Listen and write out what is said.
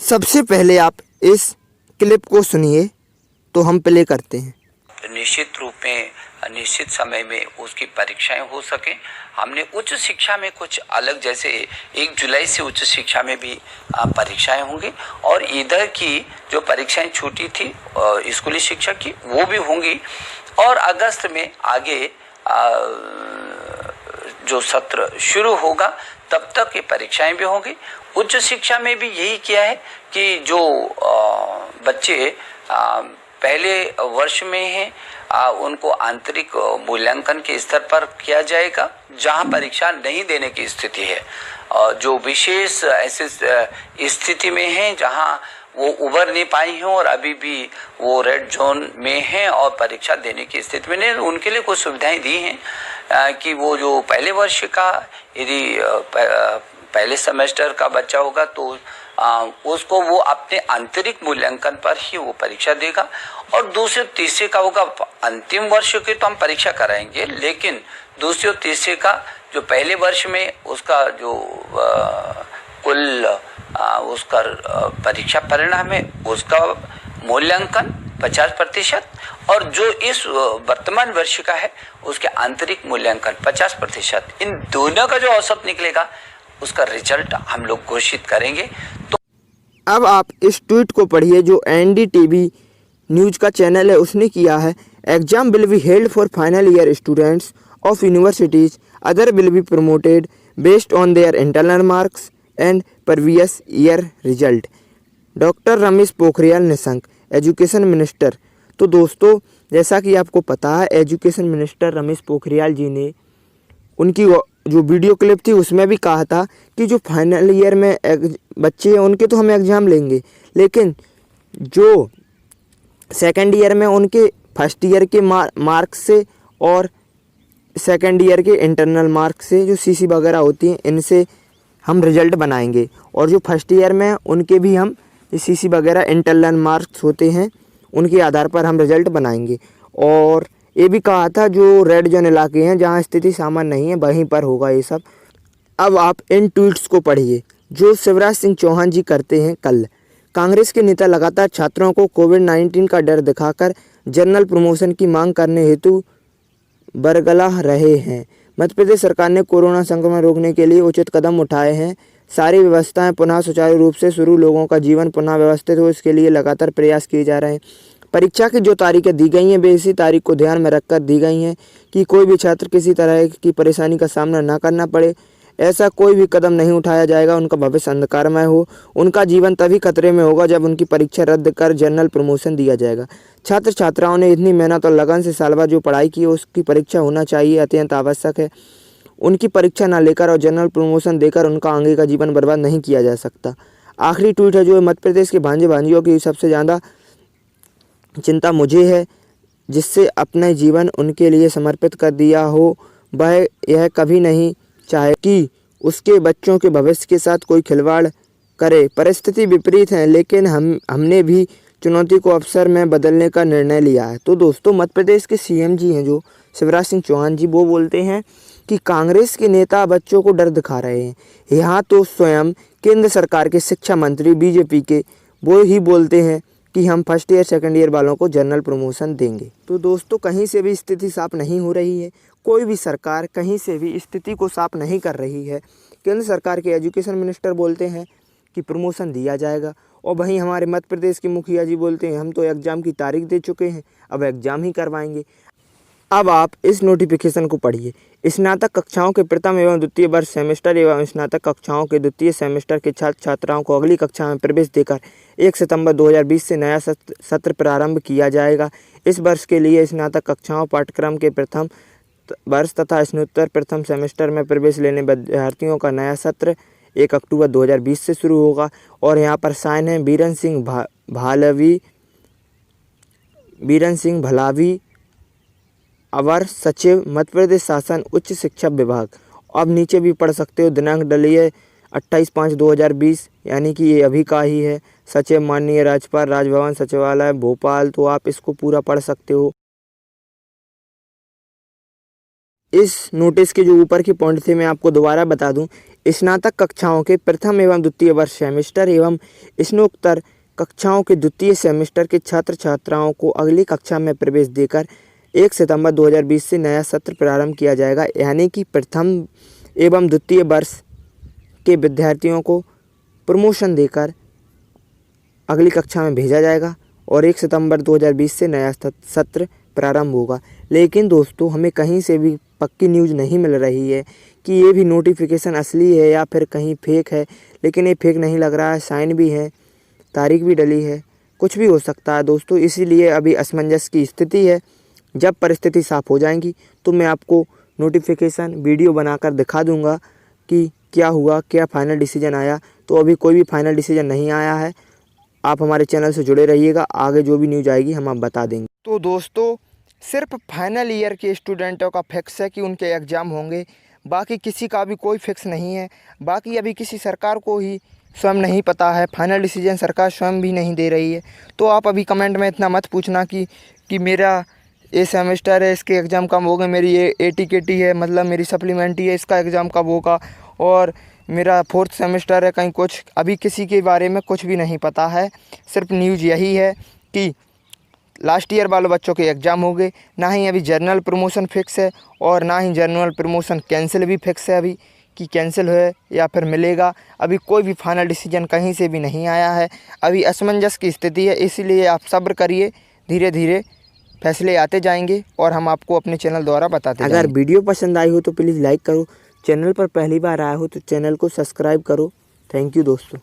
सबसे पहले आप इस क्लिप को सुनिए तो हम प्ले करते हैं। निश्चित रूप में निश्चित समय में उसकी परीक्षाएं हो सके। हमने उच्च शिक्षा में कुछ अलग, जैसे 1 जुलाई से उच्च शिक्षा में भी परीक्षाएं होंगी और इधर की जो परीक्षाएं छूटी थी स्कूली शिक्षा की वो भी होंगी और अगस्त में आगे जो सत्र शुरू होगा तब तक ये परीक्षाएं भी होंगी। उच्च शिक्षा में भी यही किया है कि जो बच्चे पहले वर्ष में हैं उनको आंतरिक मूल्यांकन के स्तर पर किया जाएगा। जहां परीक्षा नहीं देने की स्थिति है, जो विशेष ऐसे स्थिति में हैं जहां वो उभर नहीं पाई हों और अभी भी वो रेड जोन में हैं और परीक्षा देने की स्थिति में नहीं, उनके लिए कुछ सुविधाएं दी हैं कि वो जो पहले वर्ष का यदि पहले सेमेस्टर का बच्चा होगा तो उसको वो अपने आंतरिक मूल्यांकन पर ही वो परीक्षा देगा और दूसरे तीसरे का होगा अंतिम वर्ष की तो हम परीक्षा कराएंगे, लेकिन दूसरे और तीसरे का जो पहले वर्ष में उसका जो कुल उसका परीक्षा परिणाम है उसका मूल्यांकन 50% और जो इस वर्तमान वर्ष का है उसके आंतरिक मूल्यांकन 50%, इन दोनों का जो औसत निकलेगा उसका रिजल्ट हम लोग घोषित करेंगे। तो अब आप इस ट्वीट को पढ़िए जो NDTV न्यूज़ का चैनल है उसने किया है। Exam will be held for final year students of universities, other will be promoted based on their internal marks and previous year result. Doctor Ramesh Pokhriyal Nishank, education minister. तो दोस्तों, जैसा कि आपको पता है, एजुकेशन मिनिस्टर रमेश पोखरियाल जी ने उनकी जो वीडियो क्लिप थी उसमें भी कहा था कि जो फाइनल ईयर में बच्चे हैं उनके तो हम एग्ज़ाम लेंगे, लेकिन जो सेकंड ईयर में उनके फर्स्ट ईयर के मार्क्स से और सेकंड ईयर के इंटरनल मार्क्स से जो CC वगैरह होती हैं इनसे हम रिजल्ट बनाएंगे और जो फर्स्ट ईयर में उनके भी हम CC वगैरह इंटरनल मार्क्स होते हैं उनके आधार पर हम रिजल्ट बनाएंगे। और ये भी कहा था जो रेड जोन इलाके हैं जहां स्थिति सामान्य नहीं है वहीं पर होगा ये सब। अब आप इन ट्वीट्स को पढ़िए जो शिवराज सिंह चौहान जी करते हैं कल। कांग्रेस के नेता लगातार छात्रों को कोविड-19 का डर दिखाकर जनरल प्रमोशन की मांग करने हेतु बरगला रहे हैं। मध्य प्रदेश सरकार ने कोरोना संक्रमण रोकने के लिए उचित कदम उठाए हैं। सारी व्यवस्थाएं पुनः सुचारू रूप से शुरू, लोगों का जीवन पुनः व्यवस्थित हो, इसके लिए लगातार प्रयास किए जा रहे हैं। परीक्षा की जो तारीखें दी गई हैं वे इसी तारीख को ध्यान में रखकर दी गई हैं कि कोई भी छात्र किसी तरह की परेशानी का सामना न करना पड़े। ऐसा कोई भी कदम नहीं उठाया जाएगा उनका भविष्य अंधकारमय हो। उनका जीवन तभी खतरे में होगा जब उनकी परीक्षा रद्द कर जनरल प्रमोशन दिया जाएगा। छात्र छात्राओं ने इतनी मेहनत और लगन से साल भर जो पढ़ाई की है उसकी परीक्षा होना चाहिए, अत्यंत आवश्यक है। उनकी परीक्षा न लेकर और जनरल प्रमोशन देकर उनका आगे का जीवन बर्बाद नहीं किया जा सकता। आखिरी ट्वीट है जो मध्य प्रदेश के भांजे भांजियों की सबसे ज़्यादा चिंता मुझे है, जिससे अपना जीवन उनके लिए समर्पित कर दिया हो, वह यह कभी नहीं चाहे कि उसके बच्चों के भविष्य के साथ कोई खिलवाड़ करे। परिस्थिति विपरीत है, लेकिन हमने भी चुनौती को अवसर में बदलने का निर्णय लिया है। तो दोस्तों, मध्य प्रदेश के CM जी हैं जो शिवराज सिंह चौहान जी, वो बोलते हैं कि कांग्रेस के नेता बच्चों को डर दिखा रहे हैं। यहाँ तो स्वयं केंद्र सरकार के शिक्षा मंत्री BJP के वो ही बोलते हैं कि हम फर्स्ट ईयर सेकंड ईयर वालों को जनरल प्रमोशन देंगे। तो दोस्तों, कहीं से भी स्थिति साफ नहीं हो रही है। कोई भी सरकार कहीं से भी स्थिति को साफ नहीं कर रही है। केंद्र सरकार के एजुकेशन मिनिस्टर बोलते हैं कि प्रमोशन दिया जाएगा और वहीं हमारे मध्य प्रदेश के मुखिया जी बोलते हैं हम तो एग्ज़ाम की तारीख दे चुके हैं, अब एग्ज़ाम ही करवाएंगे। अब आप इस नोटिफिकेशन को पढ़िए। स्नातक कक्षाओं के प्रथम एवं द्वितीय वर्ष सेमेस्टर एवं स्नातक कक्षाओं के द्वितीय सेमेस्टर के छात्र छात्राओं को अगली कक्षा में प्रवेश देकर 1 सितंबर 2020 से नया सत्र प्रारंभ किया जाएगा। इस वर्ष के लिए स्नातक कक्षाओं पाठ्यक्रम के प्रथम वर्ष तथा स्नातकोत्तर प्रथम सेमेस्टर में प्रवेश लेने विद्यार्थियों का नया सत्र 1 अक्टूबर 2020 से शुरू होगा। और यहाँ पर साइन है बीरन सिंह भलावी, अवर सचिव, मध्य प्रदेश शासन उच्च शिक्षा विभाग। अब नीचे भी पढ़ सकते हो, दिनांक डली है 28/5/2020, यानी कि ये अभी का ही है। सचिव माननीय राज्यपाल, राजभवन सचिवालय भोपाल। तो आप इसको पूरा पढ़ सकते हो। इस नोटिस के जो ऊपर के पॉइंट थे मैं आपको दोबारा बता दूं। स्नातक कक्षाओं के प्रथम एवं द्वितीय वर्ष सेमेस्टर एवं स्नातकोत्तर कक्षाओं के द्वितीय सेमेस्टर के छात्र छात्राओं को अगली कक्षा में प्रवेश देकर 1 सितंबर 2020 से नया सत्र प्रारंभ किया जाएगा। यानी कि प्रथम एवं द्वितीय वर्ष के विद्यार्थियों को प्रमोशन देकर अगली कक्षा में भेजा जाएगा और 1 सितंबर 2020 से नया सत्र प्रारंभ होगा। लेकिन दोस्तों, हमें कहीं से भी पक्की न्यूज़ नहीं मिल रही है कि ये भी नोटिफिकेशन असली है या फिर कहीं फेक है। लेकिन ये फेक नहीं लग रहा है, साइन भी है, तारीख भी डली है, कुछ भी हो सकता है दोस्तों। इसीलिए अभी असमंजस की स्थिति है। जब परिस्थिति साफ हो जाएंगी तो मैं आपको नोटिफिकेशन वीडियो बनाकर दिखा दूंगा कि क्या हुआ, क्या फाइनल डिसीजन आया। तो अभी कोई भी फाइनल डिसीजन नहीं आया है। आप हमारे चैनल से जुड़े रहिएगा, आगे जो भी न्यूज़ आएगी हम आप बता देंगे। तो दोस्तों, सिर्फ फाइनल ईयर के स्टूडेंटों का फिक्स है कि उनके एग्ज़ाम होंगे, बाकी किसी का भी कोई फिक्स नहीं है। बाकी अभी किसी सरकार को ही स्वयं नहीं पता है, फाइनल डिसीजन सरकार स्वयं भी नहीं दे रही है। तो आप अभी कमेंट में इतना मत पूछना कि मेरा ये सेमेस्टर है, इसके एग्ज़ाम कब होंगे, मेरी ये ATKT है, मतलब मेरी सप्लीमेंट्री है, इसका एग्ज़ाम कब होगा, और मेरा 4th सेमेस्टर है, कहीं कुछ। अभी किसी के बारे में कुछ भी नहीं पता है। सिर्फ न्यूज़ यही है कि लास्ट ईयर वाले बच्चों के एग्ज़ाम हो गए। ना ही अभी जनरल प्रमोशन फिक्स है और ना ही जनरल प्रमोशन कैंसिल भी फिक्स है अभी कि कैंसिल है या फिर मिलेगा। अभी कोई भी फाइनल डिसीजन कहीं से भी नहीं आया है। अभी असमंजस की स्थिति है, इसीलिए आप सब्र करिए, धीरे धीरे फैसले आते जाएंगे और हम आपको अपने चैनल द्वारा बताते जाएंगे। अगर वीडियो पसंद आई हो तो प्लीज़ लाइक करो, चैनल पर पहली बार आया हो तो चैनल को सब्सक्राइब करो। थैंक यू दोस्तों।